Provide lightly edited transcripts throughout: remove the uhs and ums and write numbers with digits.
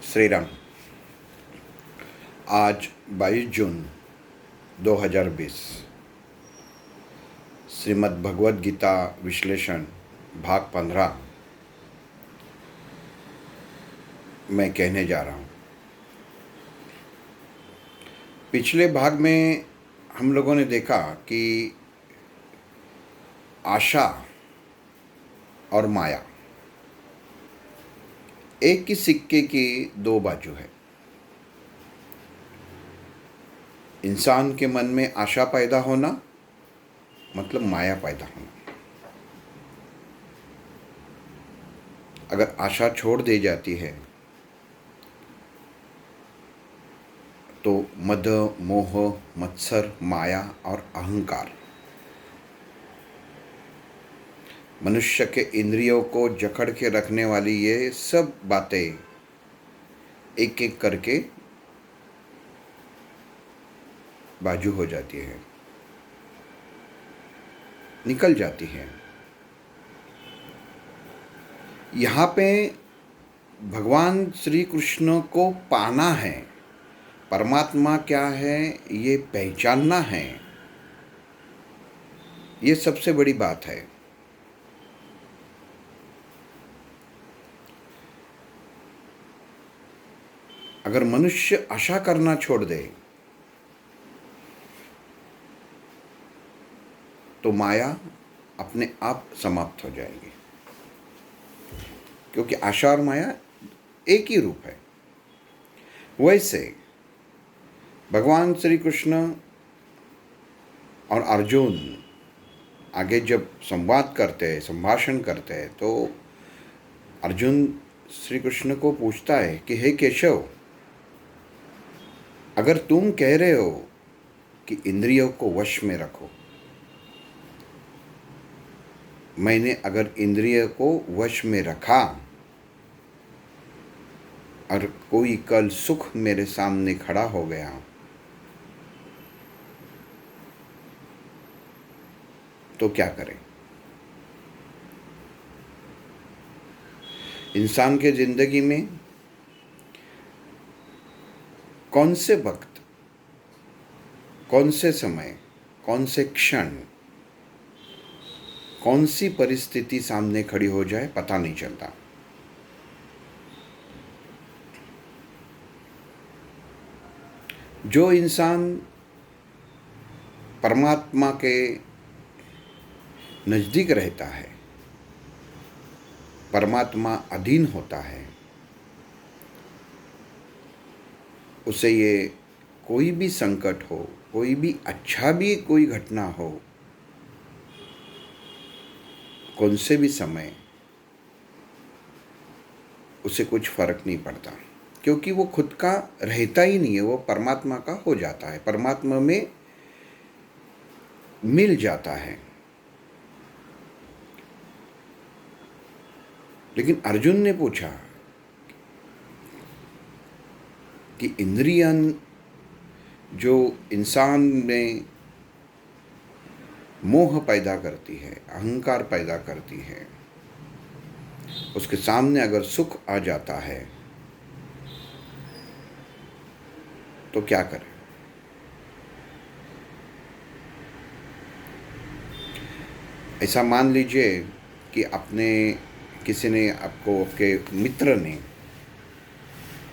श्री राम। आज 22 जून 2020 श्रीमद् भगवद गीता विश्लेषण भाग 15 मैं कहने जा रहा हूँ। पिछले भाग में हम लोगों ने देखा कि आशा और माया एक ही सिक्के की दो बाजू है। इंसान के मन में आशा पैदा होना मतलब माया पैदा होना। अगर आशा छोड़ दी जाती है तो मद, मोह, मत्सर, माया और अहंकार मनुष्य के इंद्रियों को जकड़ के रखने वाली ये सब बातें एक एक करके बाजू हो जाती है, निकल जाती है। यहाँ पे भगवान श्री कृष्ण को पाना है, परमात्मा क्या है ये पहचानना है, ये सबसे बड़ी बात है। अगर मनुष्य आशा करना छोड़ दे तो माया अपने आप समाप्त हो जाएगी, क्योंकि आशा और माया एक ही रूप है। वैसे भगवान श्री कृष्ण और अर्जुन आगे जब संवाद करते हैं, संभाषण करते हैं, तो अर्जुन श्री कृष्ण को पूछता है कि हे केशव, अगर तुम कह रहे हो कि इंद्रियों को वश में रखो, मैंने अगर इंद्रिय को वश में रखा और कोई कल सुख मेरे सामने खड़ा हो गया तो क्या करें? इंसान के जिंदगी में कौन से वक्त, कौन से समय, कौन से क्षण, कौन सी परिस्थिति सामने खड़ी हो जाए पता नहीं चलता। जो इंसान परमात्मा के नज़दीक रहता है, परमात्मा अधीन होता है, उसे ये कोई भी संकट हो, कोई भी अच्छा भी कोई घटना हो, कौन से भी समय, उसे कुछ फर्क नहीं पड़ता, क्योंकि वो खुद का रहता ही नहीं है, वो परमात्मा का हो जाता है, परमात्मा में मिल जाता है। लेकिन अर्जुन ने पूछा कि इंद्रियां जो इंसान में मोह पैदा करती है, अहंकार पैदा करती है, उसके सामने अगर सुख आ जाता है तो क्या करें? ऐसा मान लीजिए कि किसी ने आपको, आपके मित्र ने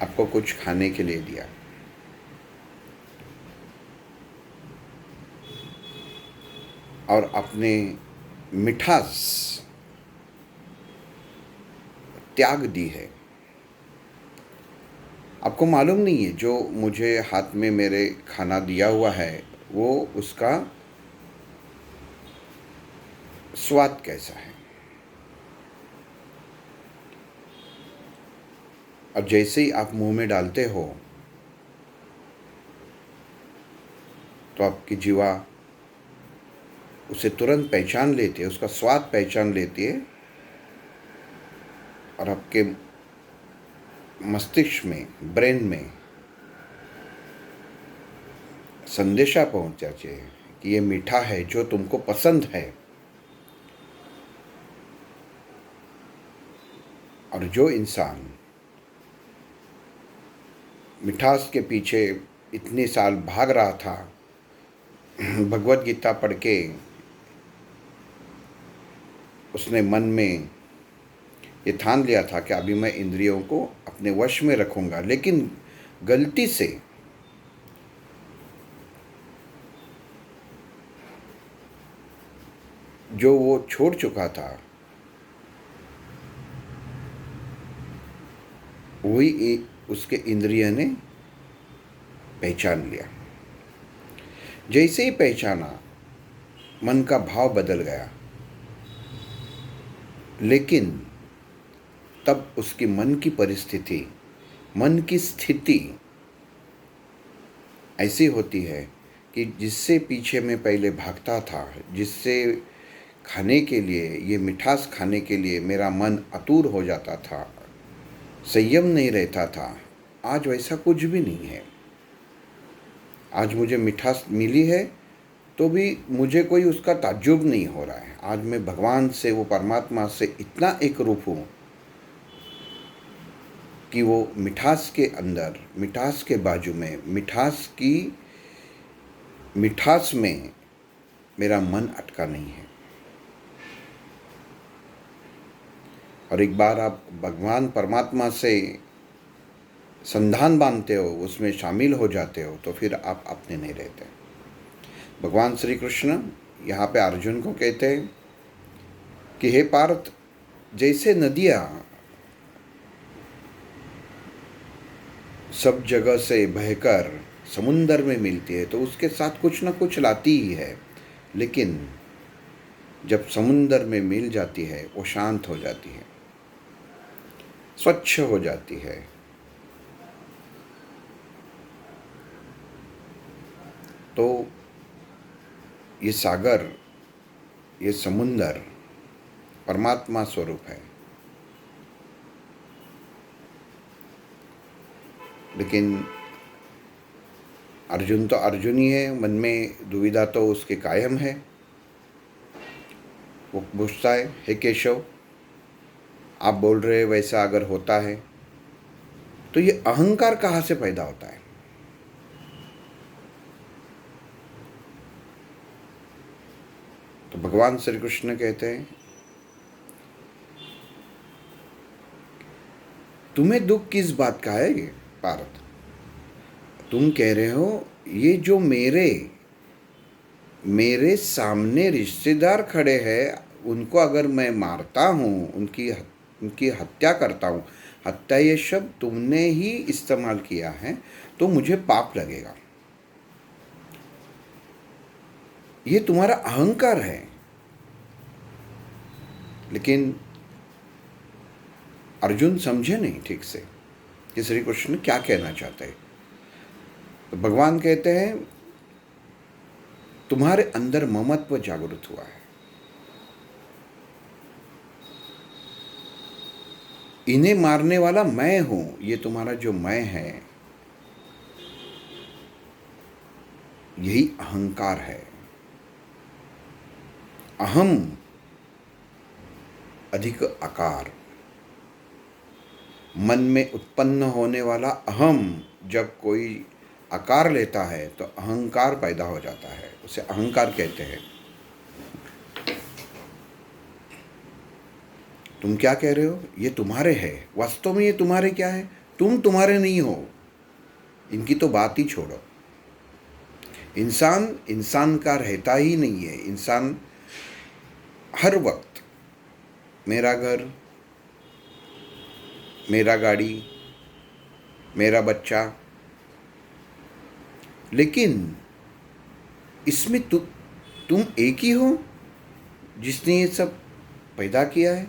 आपको कुछ खाने के लिए दिया और आपने मिठास त्याग दी है। आपको मालूम नहीं है जो मुझे हाथ में मेरे खाना दिया हुआ है वो उसका स्वाद कैसा है, और जैसे ही आप मुंह में डालते हो तो आपकी जीवा उसे तुरंत पहचान लेती है, उसका स्वाद पहचान लेती है और आपके मस्तिष्क में, ब्रेन में संदेशा पहुंच जाती है कि ये मीठा है जो तुमको पसंद है। और जो इंसान मिठास के पीछे इतने साल भाग रहा था, भगवत गीता पढ़ के उसने मन में ये ठान लिया था कि अभी मैं इंद्रियों को अपने वश में रखूंगा, लेकिन गलती से जो वो छोड़ चुका था वही उसके इंद्रिय ने पहचान लिया। जैसे ही पहचाना, मन का भाव बदल गया, लेकिन तब उसकी मन की परिस्थिति, मन की स्थिति ऐसी होती है कि जिससे पीछे मैं पहले भागता था, जिससे खाने के लिए, ये मिठास खाने के लिए मेरा मन आतुर हो जाता था, संयम नहीं रहता था, आज वैसा कुछ भी नहीं है। आज मुझे मिठास मिली है तो भी मुझे कोई उसका ताज्जुब नहीं हो रहा है। आज मैं भगवान से, वो परमात्मा से इतना एक रूप हूँ कि वो मिठास के अंदर, मिठास के बाजू में, मिठास में मेरा मन अटका नहीं है। और एक बार आप भगवान परमात्मा से संधान बांधते हो, उसमें शामिल हो जाते हो, तो फिर आप अपने नहीं रहते। भगवान श्री कृष्ण यहाँ पे अर्जुन को कहते हैं कि हे पार्थ, जैसे नदियाँ सब जगह से बहकर समुंदर में मिलती है तो उसके साथ कुछ ना कुछ लाती ही है, लेकिन जब समुंदर में मिल जाती है वो शांत हो जाती है, स्वच्छ हो जाती है। तो ये सागर, ये समुंदर परमात्मा स्वरूप है। लेकिन अर्जुन तो अर्जुन ही है, मन में दुविधा तो उसके कायम है। वो पूछता है, हे केशव, आप बोल रहे वैसा अगर होता है तो ये अहंकार कहाँ से पैदा होता है? तो भगवान श्री कृष्ण कहते हैं, तुम्हें दुख किस बात का है पार्थ? तुम कह रहे हो ये जो मेरे सामने रिश्तेदार खड़े हैं, उनको अगर मैं मारता हूँ, उनकी हत्या करता हूँ, हत्या ये शब्द तुमने ही इस्तेमाल किया है, तो मुझे पाप लगेगा। ये तुम्हारा अहंकार है। लेकिन अर्जुन समझे नहीं ठीक से कि श्री कृष्ण क्या कहना चाहते हैं। तो भगवान कहते हैं, तुम्हारे अंदर ममत्व जागृत हुआ है। इन्हें मारने वाला मैं हूं। ये तुम्हारा जो मैं है, यही अहंकार है। अहम अधिक आकार, मन में उत्पन्न होने वाला अहम जब कोई आकार लेता है तो अहंकार पैदा हो जाता है, उसे अहंकार कहते हैं। तुम क्या कह रहे हो? ये तुम्हारे है। वास्तव में ये तुम्हारे क्या है? तुम तुम्हारे नहीं हो। इनकी तो बात ही छोड़ो। इंसान का रहता ही नहीं है। इंसान हर वक्त मेरा घर, मेरा गाड़ी, मेरा बच्चा, लेकिन इसमें तुम एक ही हो जिसने ये सब पैदा किया है,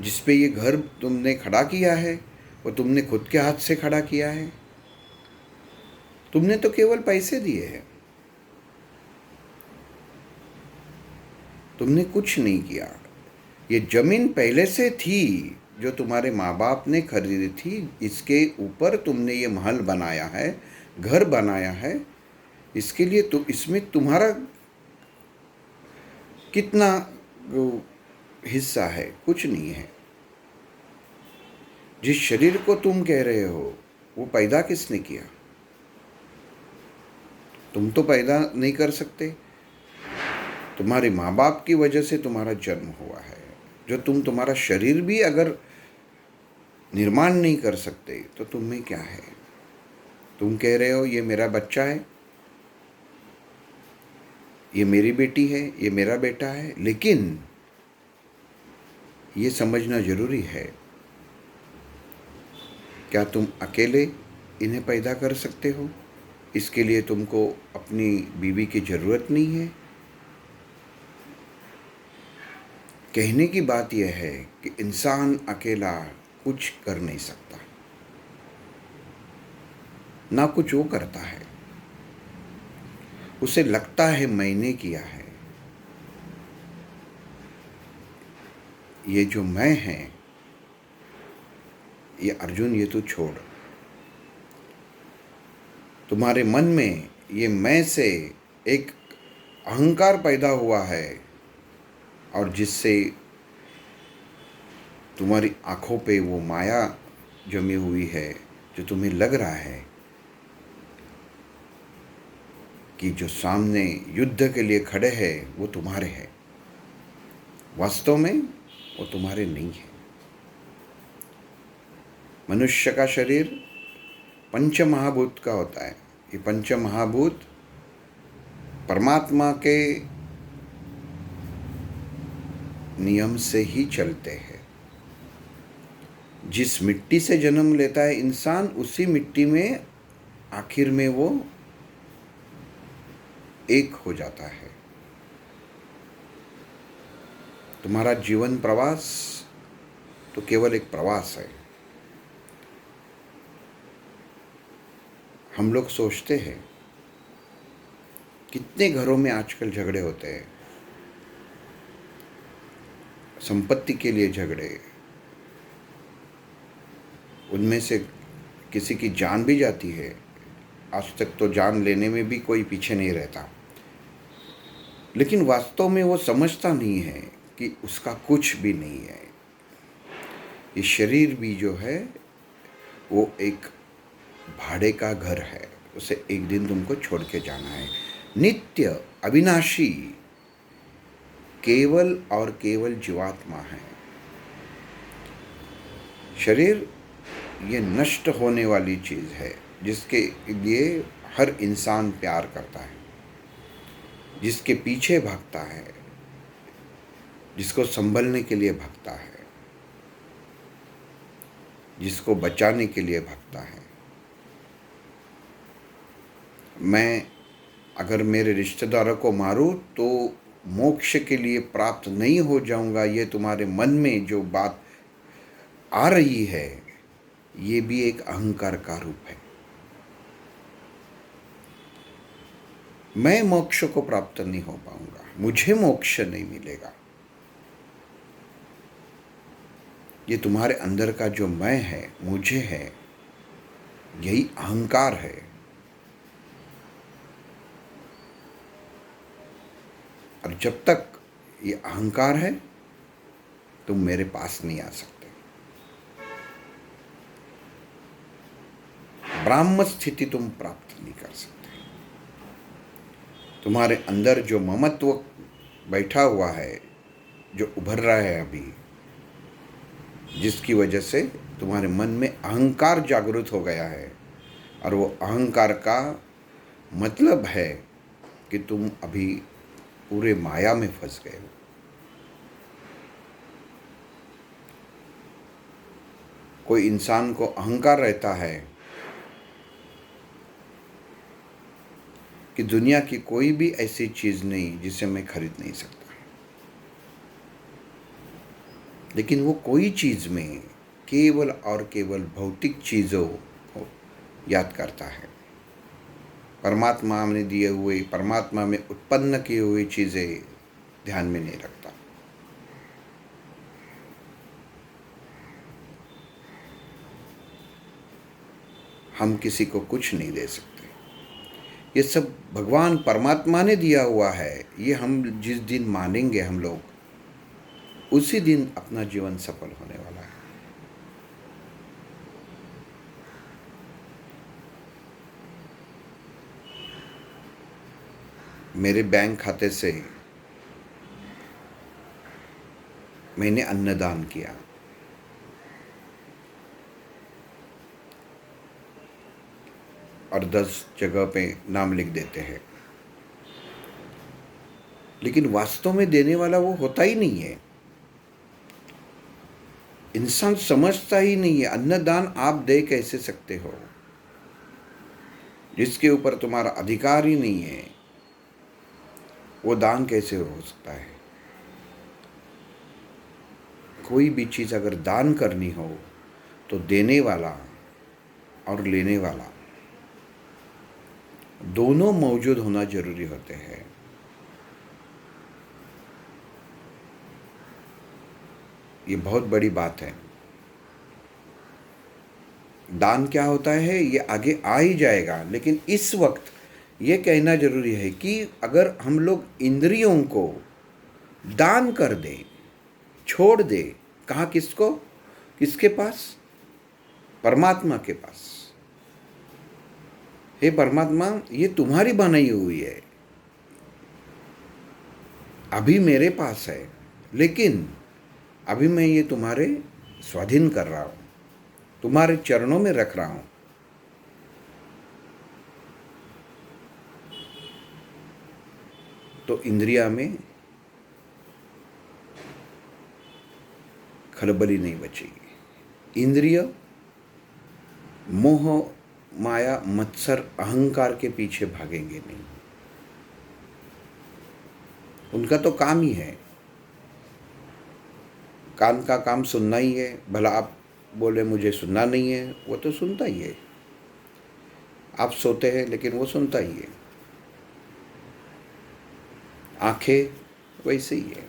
जिस पे ये घर तुमने खड़ा किया है वो तुमने खुद के हाथ से खड़ा किया है। तुमने तो केवल पैसे दिए हैं, तुमने कुछ नहीं किया। ये जमीन पहले से थी जो तुम्हारे माँ बाप ने खरीदी थी, इसके ऊपर तुमने ये महल बनाया है, घर बनाया है। इसके लिए तो इसमें तुम्हारा कितना हिस्सा है? कुछ नहीं है। जिस शरीर को तुम कह रहे हो वो पैदा किसने किया? तुम तो पैदा नहीं कर सकते। तुम्हारे माँ बाप की वजह से तुम्हारा जन्म हुआ है। जो तुम्हारा शरीर भी अगर निर्माण नहीं कर सकते तो तुम में क्या है? तुम कह रहे हो ये मेरा बच्चा है, ये मेरी बेटी है, ये मेरा बेटा है, लेकिन ये समझना जरूरी है, क्या तुम अकेले इन्हें पैदा कर सकते हो? इसके लिए तुमको अपनी बीवी की ज़रूरत नहीं है। कहने की बात यह है कि इंसान अकेला कुछ कर नहीं सकता, ना कुछ वो करता है। उसे लगता है मैंने किया है। ये जो मैं है, ये अर्जुन ये तू छोड़। तुम्हारे मन में ये मैं से एक अहंकार पैदा हुआ है, और जिससे तुम्हारी आँखों पे वो माया जमी हुई है, जो तुम्हें लग रहा है कि जो सामने युद्ध के लिए खड़े हैं वो तुम्हारे हैं। वास्तव में वो तुम्हारे नहीं है। मनुष्य का शरीर पंच महाभूत का होता है। ये पंच महाभूत परमात्मा के नियम से ही चलते हैं। जिस मिट्टी से जन्म लेता है इंसान, उसी मिट्टी में आखिर में वो एक हो जाता है। तुम्हारा जीवन प्रवास तो केवल एक प्रवास है। हम लोग सोचते हैं, कितने घरों में आजकल झगड़े होते हैं, संपत्ति के लिए झगड़े, उनमें से किसी की जान भी जाती है। आज तक तो जान लेने में भी कोई पीछे नहीं रहता, लेकिन वास्तव में वो समझता नहीं है कि उसका कुछ भी नहीं है। ये शरीर भी जो है वो एक भाड़े का घर है, उसे एक दिन तुमको छोड़ के जाना है। नित्य अविनाशी केवल और केवल जीवात्मा है। शरीर ये नष्ट होने वाली चीज़ है, जिसके लिए हर इंसान प्यार करता है, जिसके पीछे भागता है, जिसको संभलने के लिए भागता है, जिसको बचाने के लिए भागता है। मैं अगर मेरे रिश्तेदारों को मारूं तो मोक्ष के लिए प्राप्त नहीं हो जाऊंगा, ये तुम्हारे मन में जो बात आ रही है, ये भी एक अहंकार का रूप है। मैं मोक्ष को प्राप्त नहीं हो पाऊंगा, मुझे मोक्ष नहीं मिलेगा। ये तुम्हारे अंदर का जो मैं है, मुझे है, यही अहंकार है। और जब तक ये अहंकार है, तुम मेरे पास नहीं आ सकते। ब्राह्म स्थिति तुम प्राप्त नहीं कर सकते। तुम्हारे अंदर जो ममत्व बैठा हुआ है, जो उभर रहा है अभी, जिसकी वजह से तुम्हारे मन में अहंकार जागृत हो गया है, और वो अहंकार का मतलब है कि तुम अभी पूरे माया में फंस गए हो। कोई इंसान को अहंकार रहता है कि दुनिया की कोई भी ऐसी चीज़ नहीं जिसे मैं खरीद नहीं सकता, लेकिन वो कोई चीज़ में केवल और केवल भौतिक चीज़ों को याद करता है। परमात्मा ने दिए हुए, परमात्मा में उत्पन्न किए हुए चीज़ें ध्यान में नहीं रखता। हम किसी को कुछ नहीं दे सकते। ये सब भगवान परमात्मा ने दिया हुआ है। ये हम जिस दिन मानेंगे हम लोग, उसी दिन अपना जीवन सफल होने वाला है। मेरे बैंक खाते से मैंने अन्नदान किया, और 10 जगह पे नाम लिख देते हैं, लेकिन वास्तव में देने वाला वो होता ही नहीं है। इंसान समझता ही नहीं है अन्नदान आप दे कैसे सकते हो, जिसके ऊपर तुम्हारा अधिकार ही नहीं है, वो दान कैसे हो सकता है। कोई भी चीज़ अगर दान करनी हो तो देने वाला और लेने वाला दोनों मौजूद होना जरूरी होते हैं। ये बहुत बड़ी बात है। दान क्या होता है ये आगे आ ही जाएगा, लेकिन इस वक्त ये कहना जरूरी है कि अगर हम लोग इंद्रियों को दान कर दें, छोड़ दे, कहाँ, किसको, किसके पास, परमात्मा के पास। हे परमात्मा, ये तुम्हारी बनाई हुई है, अभी मेरे पास है, लेकिन अभी मैं ये तुम्हारे स्वाधीन कर रहा हूँ, तुम्हारे चरणों में रख रहा हूँ। तो इंद्रिया में खलबली नहीं बचेगी। इंद्रिय मोह, माया, मत्सर, अहंकार के पीछे भागेंगे नहीं। उनका तो काम ही है, कान का काम सुनना ही है। भला आप बोले मुझे सुनना नहीं है, वो तो सुनता ही है। आप सोते हैं लेकिन वो सुनता ही है। आंखें वैसे ही है।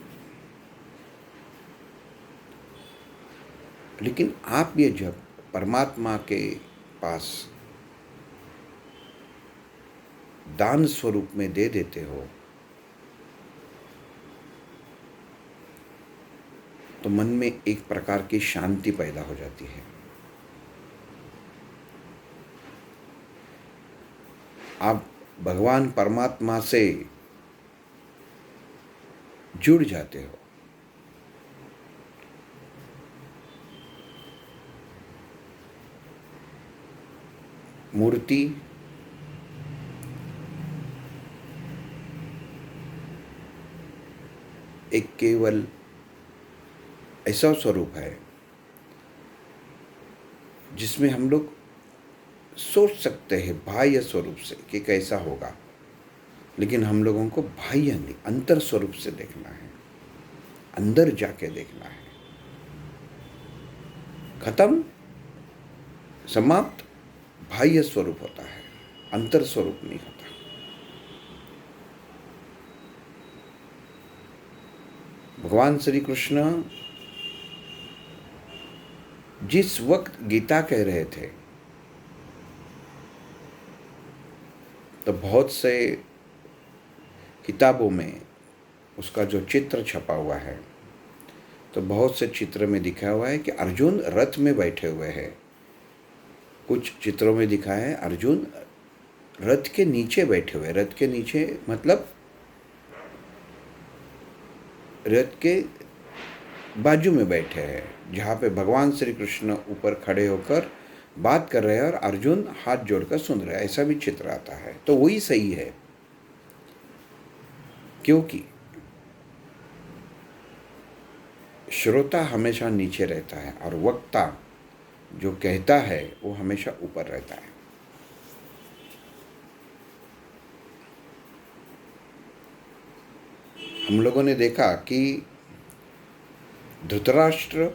लेकिन आप ये जब परमात्मा के पास दान स्वरूप में दे देते हो तो मन में एक प्रकार की शांति पैदा हो जाती है। आप भगवान परमात्मा से जुड़ जाते हो। मूर्ति एक केवल ऐसा स्वरूप है जिसमें हम लोग सोच सकते हैं बाह्य स्वरूप से कि कैसा होगा, लेकिन हम लोगों को बाह्य नहीं, अंतर स्वरूप से देखना है, अंदर जाके देखना है। खत्म, समाप्त, बाह्य स्वरूप होता है, अंतर स्वरूप नहीं होता। भगवान श्री कृष्ण जिस वक्त गीता कह रहे थे तो बहुत से किताबों में उसका जो चित्र छपा हुआ है, तो बहुत से चित्र में दिखा हुआ है कि अर्जुन रथ में बैठे हुए हैं। कुछ चित्रों में दिखा है अर्जुन रथ के नीचे बैठे हुए। रथ के नीचे मतलब रथ के बाजू में बैठे हैं, जहाँ पे भगवान श्री कृष्ण ऊपर खड़े होकर बात कर रहे हैं और अर्जुन हाथ जोड़कर सुन रहे हैं। ऐसा भी चित्र आता है, तो वही सही है, क्योंकि श्रोता हमेशा नीचे रहता है और वक्ता जो कहता है वो हमेशा ऊपर रहता है। हम लोगों ने देखा कि धृतराष्ट्र,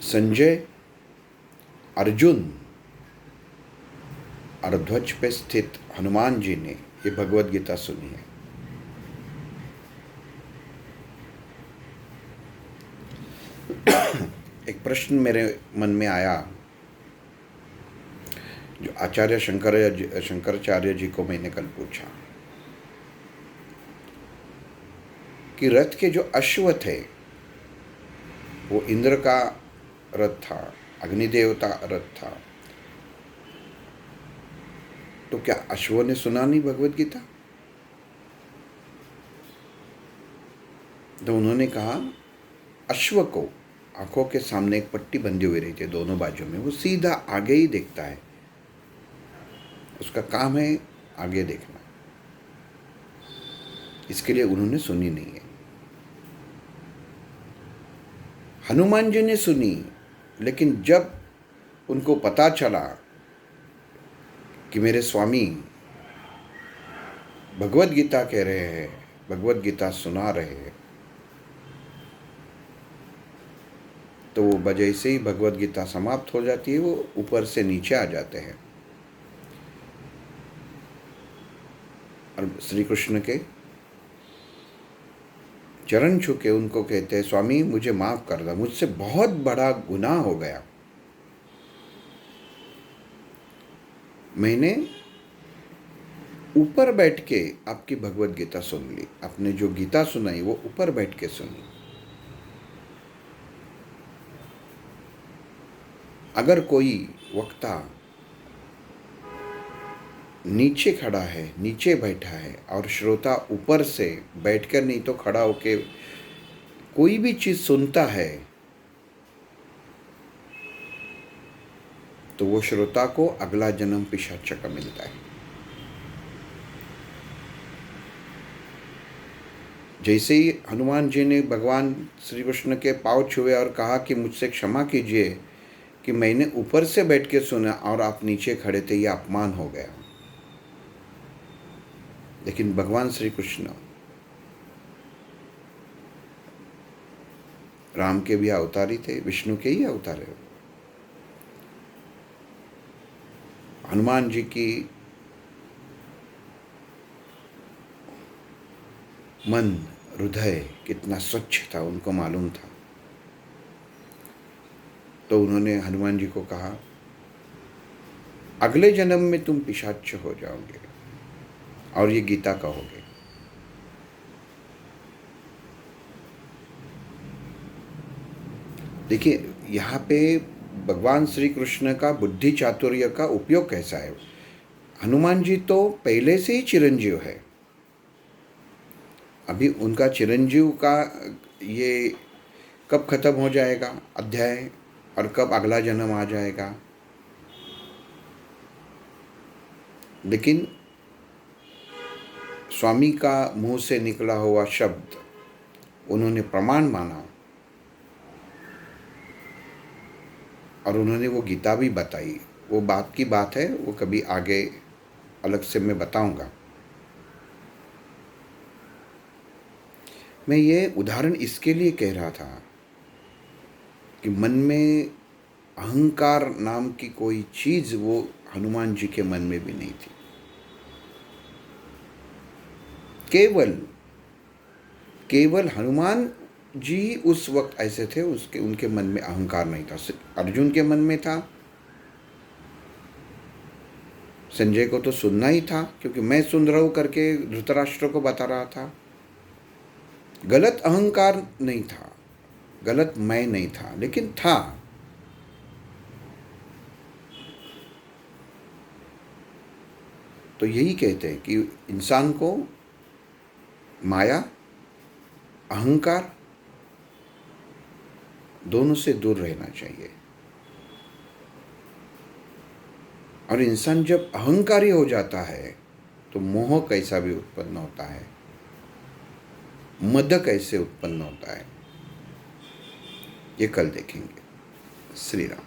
संजय, अर्जुन और ध्वज पे स्थित हनुमान जी ने ये भगवद गीता सुनी है। एक प्रश्न मेरे मन में आया जो आचार्य शंकराचार्य जी को मैंने कल पूछा कि रथ के जो अश्व थे वो इंद्र का रथ था, अग्निदेव का रथ था, तो क्या अश्वों ने सुना नहीं भगवद गीता? तो उन्होंने कहा, अश्व को आंखों के सामने एक पट्टी बंधी हुई रहती है दोनों बाजू में, वो सीधा आगे ही देखता है, उसका काम है आगे देखना। इसके लिए उन्होंने सुनी नहीं है। हनुमान जी ने सुनी, लेकिन जब उनको पता चला कि मेरे स्वामी भगवत गीता कह रहे हैं, भगवत गीता सुना रहे हैं, तो वो बजै से ही भगवत गीता समाप्त हो जाती है, वो ऊपर से नीचे आ जाते हैं और श्री कृष्ण के चरण छू के उनको कहते हैं, स्वामी मुझे माफ कर दो, मुझसे बहुत बड़ा गुनाह हो गया, मैंने ऊपर बैठ के आपकी भगवत गीता सुन ली, आपने जो गीता सुनाई वो ऊपर बैठ के सुनी। अगर कोई वक्ता नीचे खड़ा है, नीचे बैठा है और श्रोता ऊपर से बैठकर नहीं तो खड़ा होके कोई भी चीज सुनता है, तो वो श्रोता को अगला जन्म पिशाच का मिलता है। जैसे ही हनुमान जी ने भगवान श्री कृष्ण के पांव छुए और कहा कि मुझसे क्षमा कीजिए कि मैंने ऊपर से बैठ के सुना और आप नीचे खड़े थे, यह अपमान हो गया। लेकिन भगवान श्री कृष्ण राम के भी अवतारी थे, विष्णु के ही अवतार है। हनुमान जी की मन हृदय कितना स्वच्छ था उनको मालूम था। तो उन्होंने हनुमान जी को कहा, अगले जन्म में तुम पिशाच हो जाओगे और ये गीता कहोगे। देखिए यहाँ पे भगवान श्री कृष्ण का बुद्धि चातुर्य का उपयोग कैसा है। हनुमान जी तो पहले से ही चिरंजीव है, अभी उनका चिरंजीव का ये कब खत्म हो जाएगा अध्याय और कब अगला जन्म आ जाएगा। लेकिन स्वामी का मुंह से निकला हुआ शब्द उन्होंने प्रमाण माना और उन्होंने वो गीता भी बताई। वो बात की बात है, वो कभी आगे अलग से मैं बताऊंगा। मैं ये उदाहरण इसके लिए कह रहा था कि मन में अहंकार नाम की कोई चीज वो हनुमान जी के मन में भी नहीं थी। केवल हनुमान जी उस वक्त ऐसे थे, उनके मन में अहंकार नहीं था। अर्जुन के मन में था, संजय को तो सुनना ही था क्योंकि मैं सुन रहा हूं करके धृतराष्ट्र को बता रहा था। गलत अहंकार नहीं था, गलत मैं नहीं था, लेकिन था। तो यही कहते हैं कि इंसान को माया, अहंकार दोनों से दूर रहना चाहिए। और इंसान जब अहंकारी हो जाता है तो मोह कैसा भी उत्पन्न होता है, मद कैसे उत्पन्न होता है, ये कल देखेंगे। श्री राम।